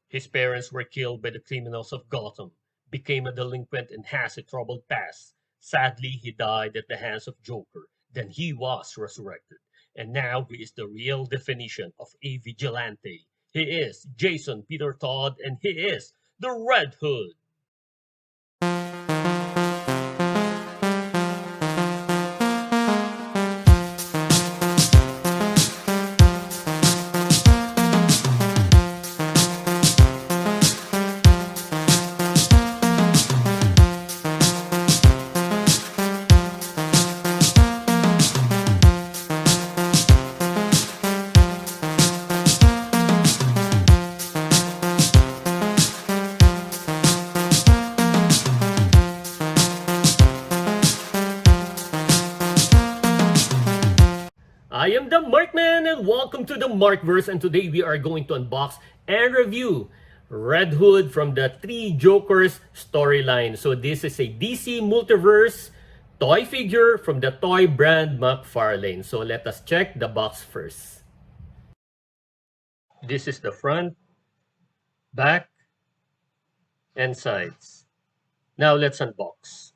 His parents were killed by the criminals of Gotham, became a delinquent, and has a troubled past. Sadly, he died at the hands of Joker. Then he was resurrected. And now he is the real definition of a vigilante. He is Jason Peter Todd, and he is the Red Hood. I am the Markman, and welcome to the Markverse, and today we are going to unbox and review Red Hood from the Three Jokers storyline. So this is a DC Multiverse toy figure from the toy brand McFarlane. So let us check the box first. This is the front, back, and sides. Now let's unbox.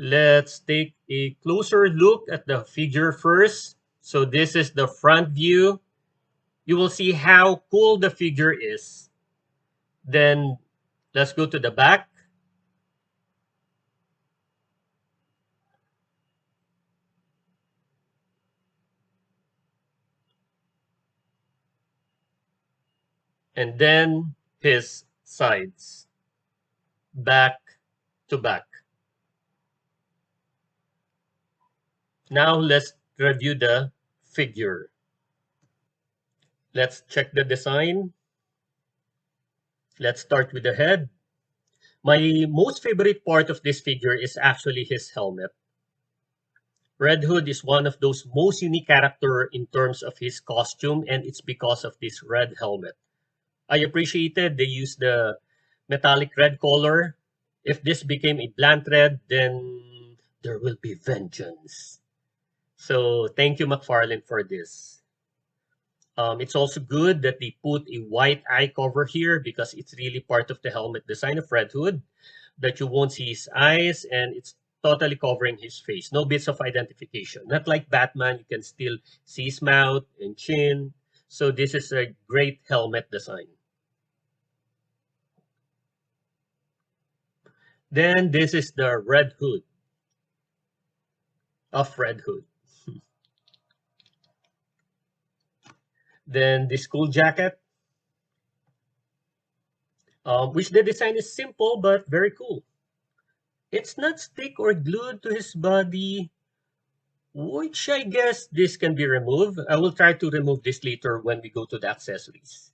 Let's take a closer look at the figure first. So this is the front view. You will see how cool the figure is. Then let's go to the back. And then his sides, back to back. Now let's review the figure. Let's check the design. Let's start with the head. My most favorite part of this figure is actually his helmet. Red Hood is one of those most unique character in terms of his costume, and it's because of this red helmet. I appreciated they used the metallic red color. If this became a blunt red, then there will be vengeance. So thank you, McFarlane, for this. It's also good that they put a white eye cover here because it's really part of the helmet design of Red Hood that you won't see his eyes, and it's totally covering his face. No bits of identification. Not like Batman, you can still see his mouth and chin. So this is a great helmet design. Then this is the Red Hood of Red Hood. Then the school jacket, which the design is simple but very cool. It's not stick or glued to his body, which I guess this can be removed. I will try to remove this later when we go to the accessories.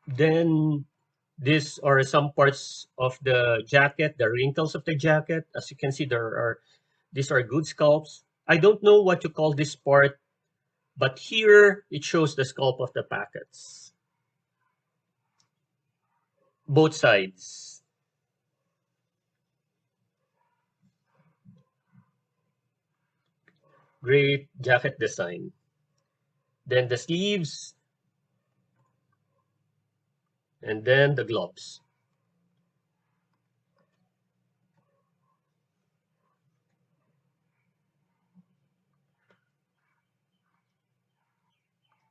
Then these are some parts of the jacket, the wrinkles of the jacket. As you can see, these are good sculpts. I don't know what you call this part, but here it shows the sculpt of the packets. Both sides. Great jacket design. Then the sleeves, and then the gloves.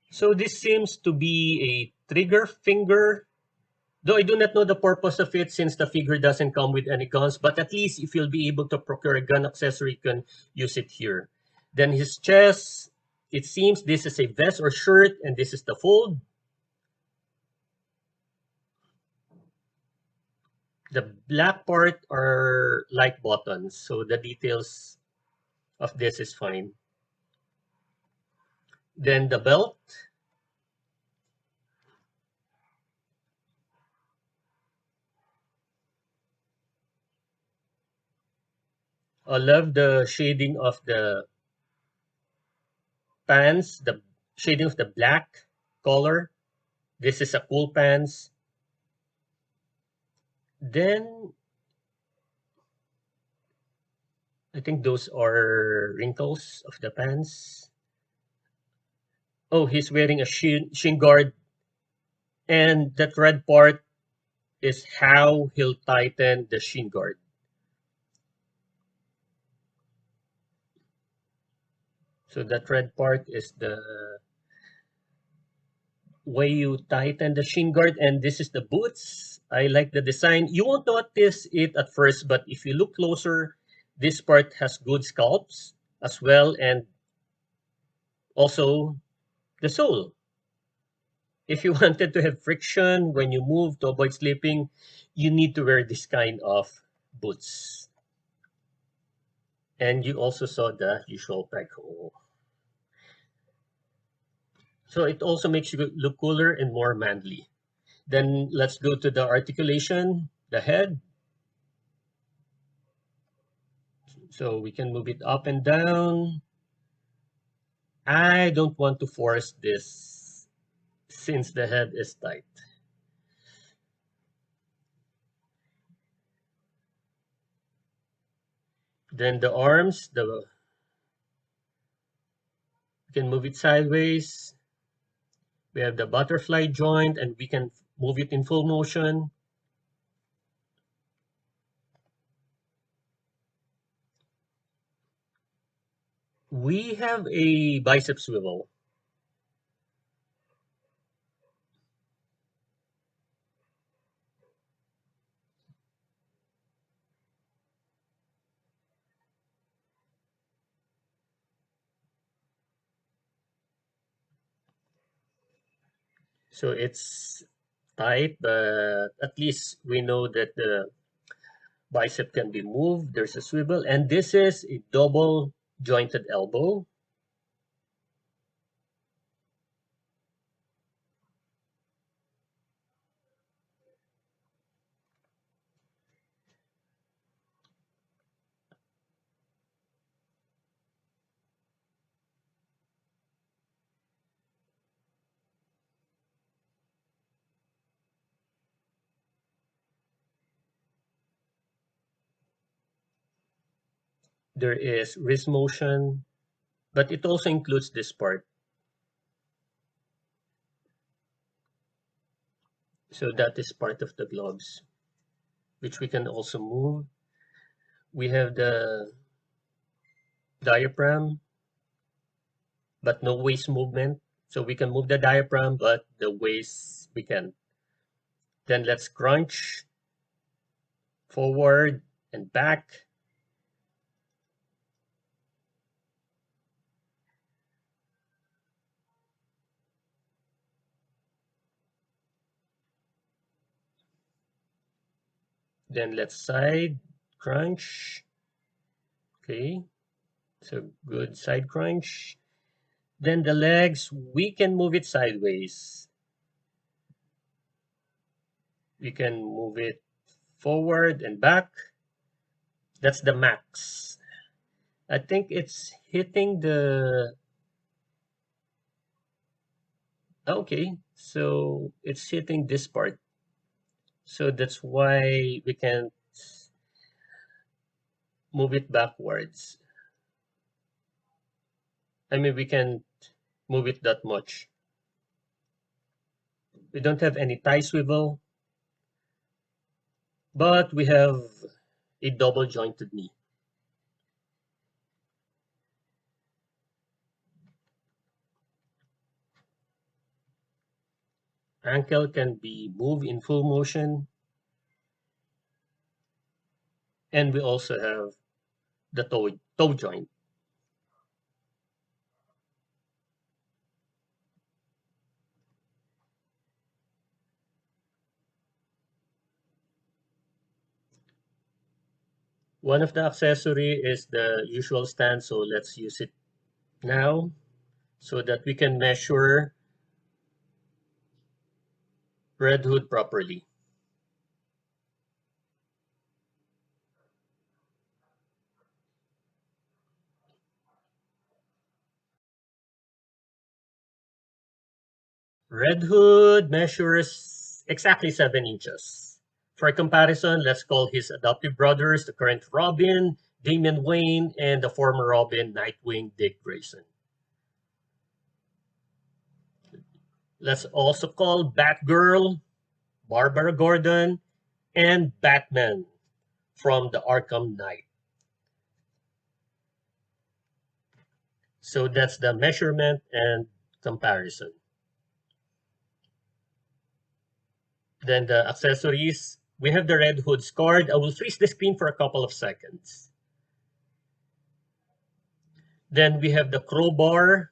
So this seems to be a trigger finger, though I do not know the purpose of it since the figure doesn't come with any guns, but at least if you'll be able to procure a gun accessory, you can use it here. Then his chest, it seems this is a vest or shirt, and this is the fold. The black part are like buttons, so the details of this is fine. Then the belt, I love the shading of the pants, the shading of the black color. This is a cool pants. Then I think those are wrinkles of the pants. Oh, he's wearing a shin guard, and that red part is how he'll tighten the shin guard. So that red part is the way you tighten the shin guard, and this is the boots. I like the design. You won't notice it at first, but if you look closer, this part has good sculpts as well, and also the sole. If you wanted to have friction when you move to avoid slipping, you need to wear this kind of boots. And you also saw the usual peg hole. So it also makes you look cooler and more manly. Then let's go to the articulation, the head. So we can move it up and down. I don't want to force this since the head is tight. Then the arms, we can move it sideways. We have the butterfly joint and we can move it in full motion. We have a bicep swivel. So it's tight, but at least we know that the bicep can be moved. There's a swivel, and this is a double jointed elbow. There is wrist motion, but it also includes this part. So that is part of the gloves, which we can also move. We have the diaphragm, but no waist movement. So we can move the diaphragm, but the waist we can. Then let's crunch forward and back. Then let's side crunch. Okay, so good side crunch. Then the legs, we can move it sideways. We can move it forward and back. That's the max. I think it's hitting the, okay, so it's hitting this part. So that's why we can move it backwards. I mean, we can move it that much. We don't have any tie swivel, but we have a double jointed knee. Ankle can be moved in full motion, and we also have the toe joint. One of the accessory is the usual stand, so let's use it now so that we can measure Red Hood properly. Red Hood measures exactly 7 inches. For comparison, let's call his adoptive brothers, the current Robin, Damian Wayne, and the former Robin, Nightwing, Dick Grayson. Let's also call Batgirl, Barbara Gordon, and Batman from the Arkham Knight. So that's the measurement and comparison. Then the accessories, we have the Red Hood's card. I will freeze the screen for a couple of seconds. Then we have the crowbar.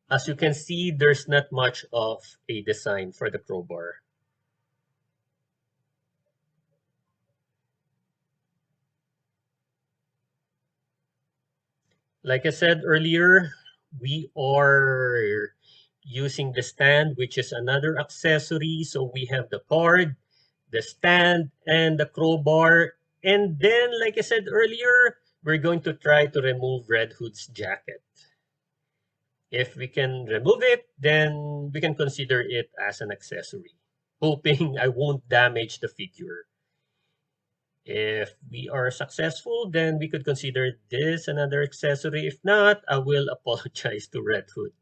As you can see, there's not much of a design for the crowbar. Like I said earlier, we are using the stand, which is another accessory. So we have the card, the stand, and the crowbar. And then, like I said earlier, we're going to try to remove Red Hood's jacket. If we can remove it, then we can consider it as an accessory, hoping I won't damage the figure. If we are successful, then we could consider this another accessory. If not, I will apologize to Red Hood.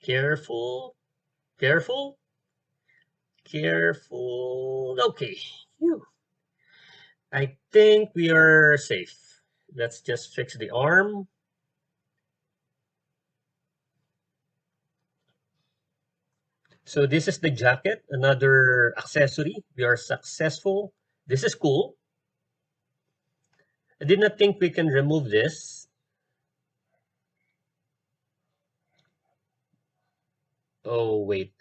Careful, careful, careful. Okay, Phew. I think we are safe. Let's just fix the arm. So this is the jacket, another accessory. We are successful. This is cool. I did not think we can remove this. Oh wait,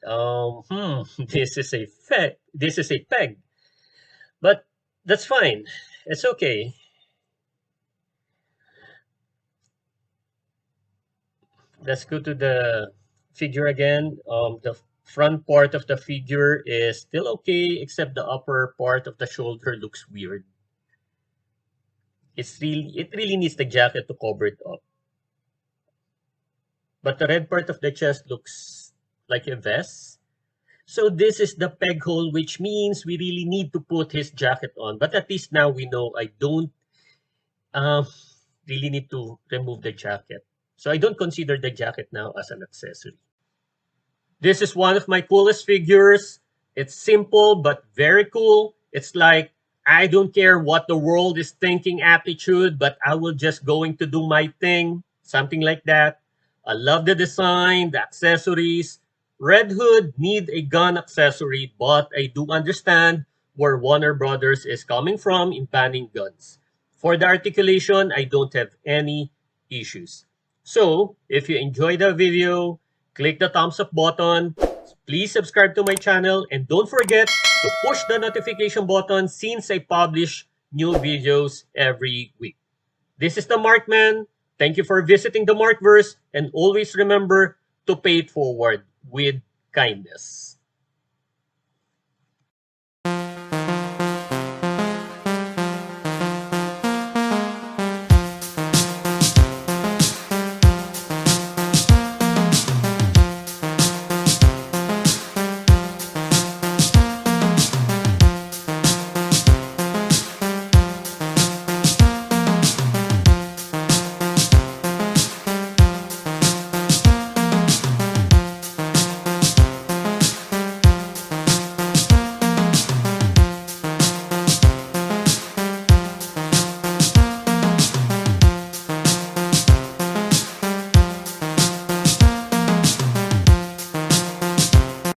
this is a peg, but that's fine. It's okay. Let's go to the figure again. The front part of the figure is still okay, except the upper part of the shoulder looks weird. It really needs the jacket to cover it up. But the red part of the chest looks like a vest. So this is the peg hole, which means we really need to put his jacket on. But at least now we know I don't um, really need to remove the jacket. So I don't consider the jacket now as an accessory. This is one of my coolest figures. It's simple but very cool. It's like, I don't care what the world is thinking attitude, but I will just going to do my thing. Something like that. I love the design, the accessories. Red Hood need a gun accessory, but I do understand where Warner Brothers is coming from in banning guns. For the articulation, I don't have any issues. So, if you enjoyed the video, click the thumbs up button. Please subscribe to my channel and don't forget to push the notification button since I publish new videos every week. This is the Markman. Thank you for visiting the Markverse and always remember to pay it forward with kindness.